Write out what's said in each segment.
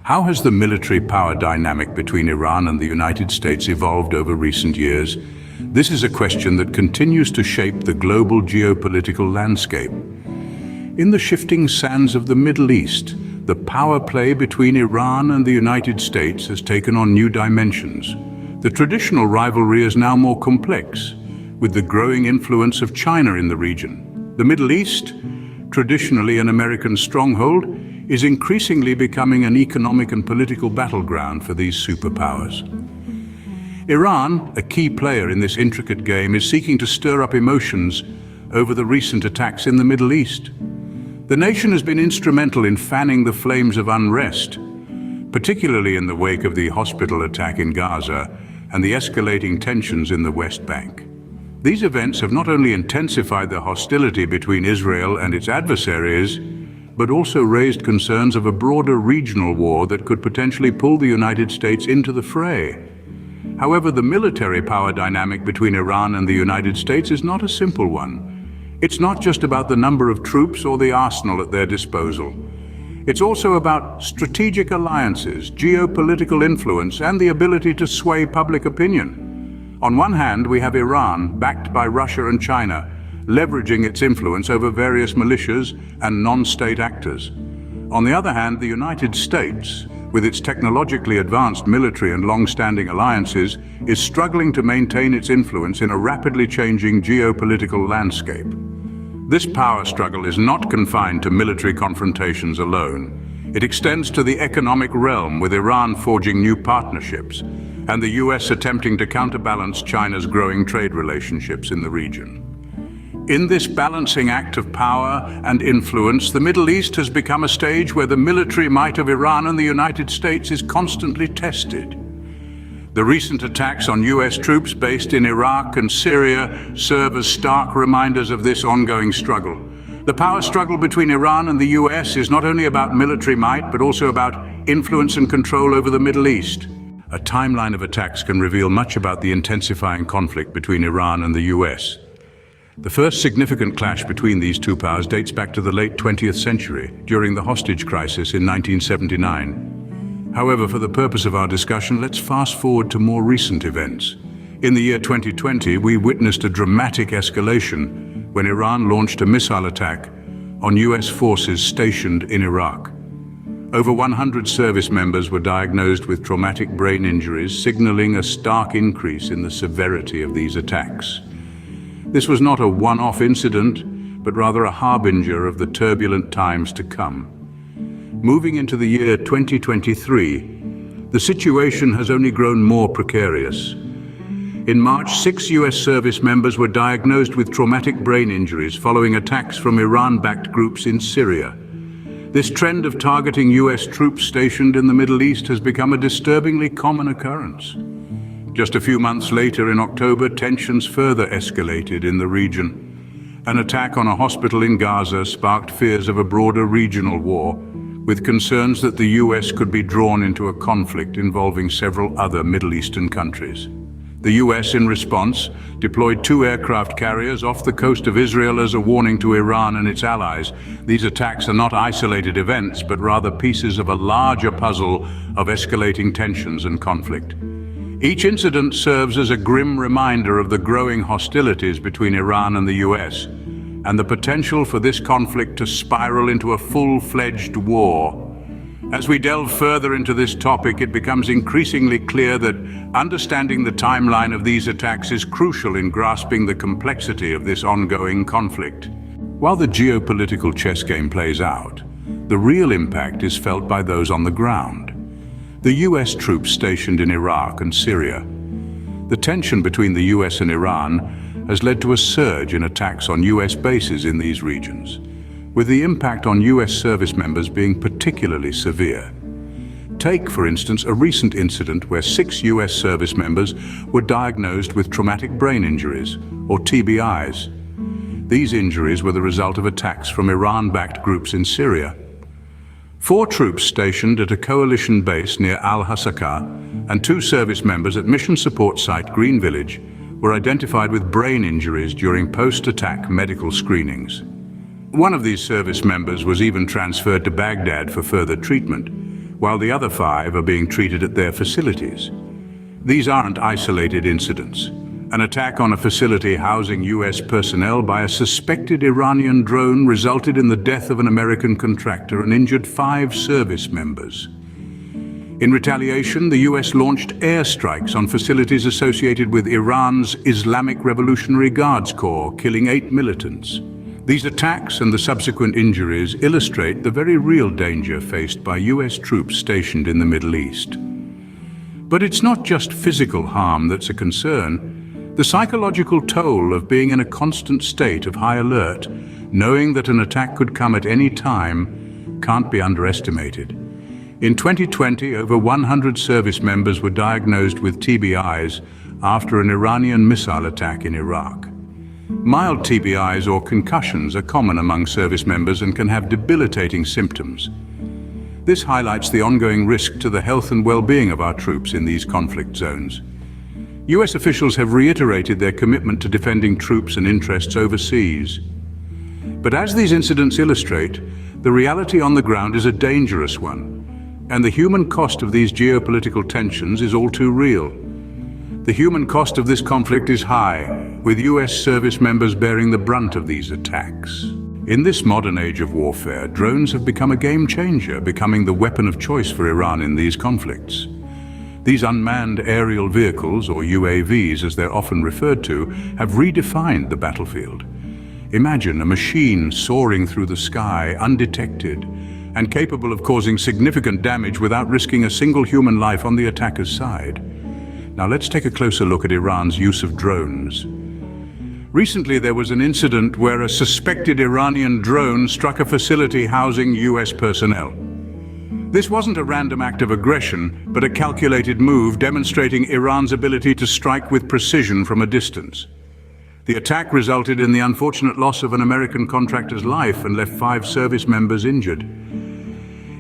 How has the military power dynamic between Iran and the United States evolved over recent years? This is a question that continues to shape the global geopolitical landscape. In the shifting sands of the Middle East, the power play between Iran and the United States has taken on new dimensions. The traditional rivalry is now more complex, with the growing influence of China in the region. The Middle East, traditionally an American stronghold, is increasingly becoming an economic and political battleground for these superpowers. Iran, a key player in this intricate game, is seeking to stir up emotions over the recent attacks in the Middle East. The nation has been instrumental in fanning the flames of unrest, particularly in the wake of the hospital attack in Gaza and the escalating tensions in the West Bank. These events have not only intensified the hostility between Israel and its adversaries, but also raised concerns of a broader regional war that could potentially pull the United States into the fray. However, the military power dynamic between Iran and the United States is not a simple one. It's not just about the number of troops or the arsenal at their disposal. It's also about strategic alliances, geopolitical influence, and the ability to sway public opinion. On one hand, we have Iran, backed by Russia and China, leveraging its influence over various militias and non-state actors. On the other hand, the United States, with its technologically advanced military and long-standing alliances, is struggling to maintain its influence in a rapidly changing geopolitical landscape. This power struggle is not confined to military confrontations alone. It extends to the economic realm, with Iran forging new partnerships and the US attempting to counterbalance China's growing trade relationships in the region. In this balancing act of power and influence, the Middle East has become a stage where the military might of Iran and the United States is constantly tested. The recent attacks on US troops based in Iraq and Syria serve as stark reminders of this ongoing struggle. The power struggle between Iran and the US is not only about military might, but also about influence and control over the Middle East. A timeline of attacks can reveal much about the intensifying conflict between Iran and the US. The first significant clash between these two powers dates back to the late 20th century, during the hostage crisis in 1979. However, for the purpose of our discussion, let's fast forward to more recent events. In the year 2020, we witnessed a dramatic escalation when Iran launched a missile attack on US forces stationed in Iraq. Over 100 service members were diagnosed with traumatic brain injuries, signaling a stark increase in the severity of these attacks. This was not a one-off incident, but rather a harbinger of the turbulent times to come. Moving into the year 2023, the situation has only grown more precarious. In March, 6 US service members were diagnosed with traumatic brain injuries following attacks from Iran-backed groups in Syria. This trend of targeting US troops stationed in the Middle East has become a disturbingly common occurrence. Just a few months later, in October, tensions further escalated in the region. An attack on a hospital in Gaza sparked fears of a broader regional war, with concerns that the US could be drawn into a conflict involving several other Middle Eastern countries. The US, in response, deployed 2 aircraft carriers off the coast of Israel as a warning to Iran and its allies. These attacks are not isolated events, but rather pieces of a larger puzzle of escalating tensions and conflict. Each incident serves as a grim reminder of the growing hostilities between Iran and the US, and the potential for this conflict to spiral into a full-fledged war. As we delve further into this topic, it becomes increasingly clear that understanding the timeline of these attacks is crucial in grasping the complexity of this ongoing conflict. While the geopolitical chess game plays out, the real impact is felt by those on the ground. The US troops stationed in Iraq and Syria. The tension between the US and Iran has led to a surge in attacks on US bases in these regions, with the impact on US service members being particularly severe. Take, for instance, a recent incident where 6 US service members were diagnosed with traumatic brain injuries, or TBIs. These injuries were the result of attacks from Iran-backed groups in Syria. 4 troops stationed at a coalition base near Al-Hasakah and 2 service members at mission support site Green Village were identified with brain injuries during post-attack medical screenings. One of these service members was even transferred to Baghdad for further treatment, while the other 5 are being treated at their facilities. These aren't isolated incidents. An attack on a facility housing US personnel by a suspected Iranian drone resulted in the death of an American contractor and injured 5 service members. In retaliation, the US launched airstrikes on facilities associated with Iran's Islamic Revolutionary Guards Corps, killing 8 militants. These attacks and the subsequent injuries illustrate the very real danger faced by US troops stationed in the Middle East. But it's not just physical harm that's a concern. The psychological toll of being in a constant state of high alert, knowing that an attack could come at any time, can't be underestimated. In 2020, over 100 service members were diagnosed with TBIs after an Iranian missile attack in Iraq. Mild TBIs or concussions are common among service members and can have debilitating symptoms. This highlights the ongoing risk to the health and well-being of our troops in these conflict zones. US officials have reiterated their commitment to defending troops and interests overseas. But as these incidents illustrate, the reality on the ground is a dangerous one, and the human cost of these geopolitical tensions is all too real. The human cost of this conflict is high, with US service members bearing the brunt of these attacks. In this modern age of warfare, drones have become a game changer, becoming the weapon of choice for Iran in these conflicts. These unmanned aerial vehicles, or UAVs as they're often referred to, have redefined the battlefield. Imagine a machine soaring through the sky, undetected, and capable of causing significant damage without risking a single human life on the attacker's side. Now let's take a closer look at Iran's use of drones. Recently there was an incident where a suspected Iranian drone struck a facility housing US personnel. This wasn't a random act of aggression, but a calculated move demonstrating Iran's ability to strike with precision from a distance. The attack resulted in the unfortunate loss of an American contractor's life and left 5 service members injured.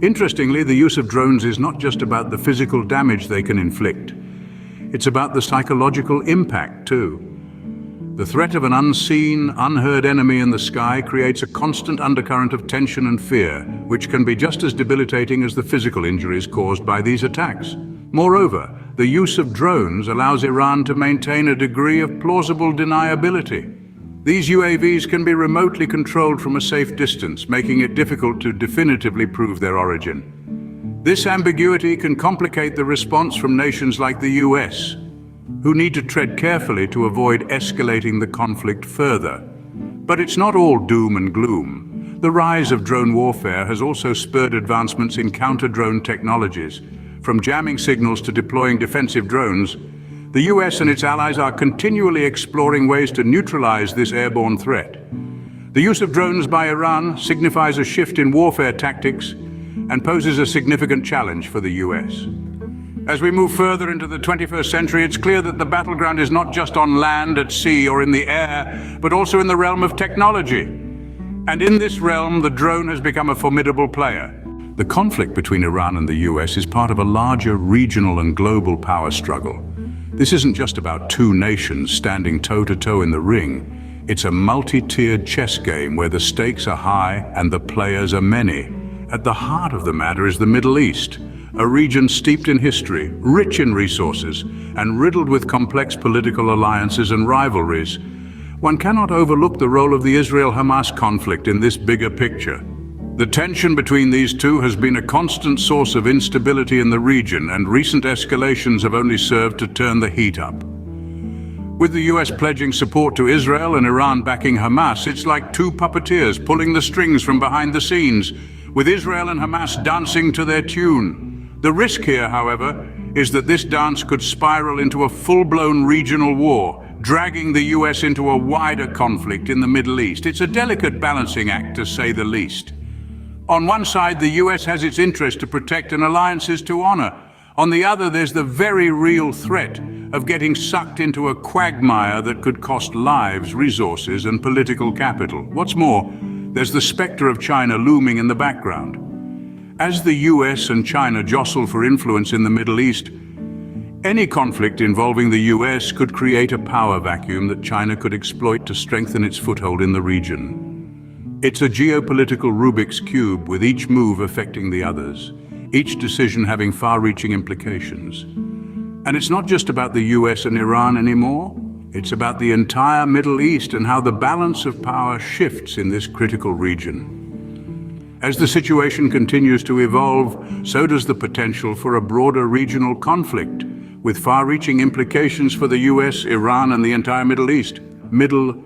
Interestingly, the use of drones is not just about the physical damage they can inflict. It's about the psychological impact, too. The threat of an unseen, unheard enemy in the sky creates a constant undercurrent of tension and fear, which can be just as debilitating as the physical injuries caused by these attacks. Moreover, the use of drones allows Iran to maintain a degree of plausible deniability. These UAVs can be remotely controlled from a safe distance, making it difficult to definitively prove their origin. This ambiguity can complicate the response from nations like the US, who need to tread carefully to avoid escalating the conflict further. But it's not all doom and gloom. The rise of drone warfare has also spurred advancements in counter-drone technologies. From jamming signals to deploying defensive drones, the US and its allies are continually exploring ways to neutralize this airborne threat. The use of drones by Iran signifies a shift in warfare tactics and poses a significant challenge for the US. As we move further into the 21st century, it's clear that the battleground is not just on land, at sea, or in the air, but also in the realm of technology. And in this realm, the drone has become a formidable player. The conflict between Iran and the US is part of a larger regional and global power struggle. This isn't just about 2 nations standing toe-to-toe in the ring. It's a multi-tiered chess game where the stakes are high and the players are many. At the heart of the matter is the Middle East, a region steeped in history, rich in resources, and riddled with complex political alliances and rivalries. One cannot overlook the role of the Israel-Hamas conflict in this bigger picture. The tension between these two has been a constant source of instability in the region, and recent escalations have only served to turn the heat up. With the US pledging support to Israel and Iran backing Hamas, it's like 2 puppeteers pulling the strings from behind the scenes, with Israel and Hamas dancing to their tune. The risk here, however, is that this dance could spiral into a full-blown regional war, dragging the US into a wider conflict in the Middle East. It's a delicate balancing act, to say the least. On one side, the US has its interest to protect and alliances to honor. On the other, there's the very real threat of getting sucked into a quagmire that could cost lives, resources, and political capital. What's more, there's the specter of China looming in the background. As the US and China jostle for influence in the Middle East, any conflict involving the US could create a power vacuum that China could exploit to strengthen its foothold in the region. It's a geopolitical Rubik's Cube, with each move affecting the others. each decision having far-reaching implications. And it's not just about the US and Iran anymore. It's about the entire Middle East and how the balance of power shifts in this critical region. As the situation continues to evolve, so does the potential for a broader regional conflict, with far-reaching implications for the US, Iran, and the entire Middle East. Middle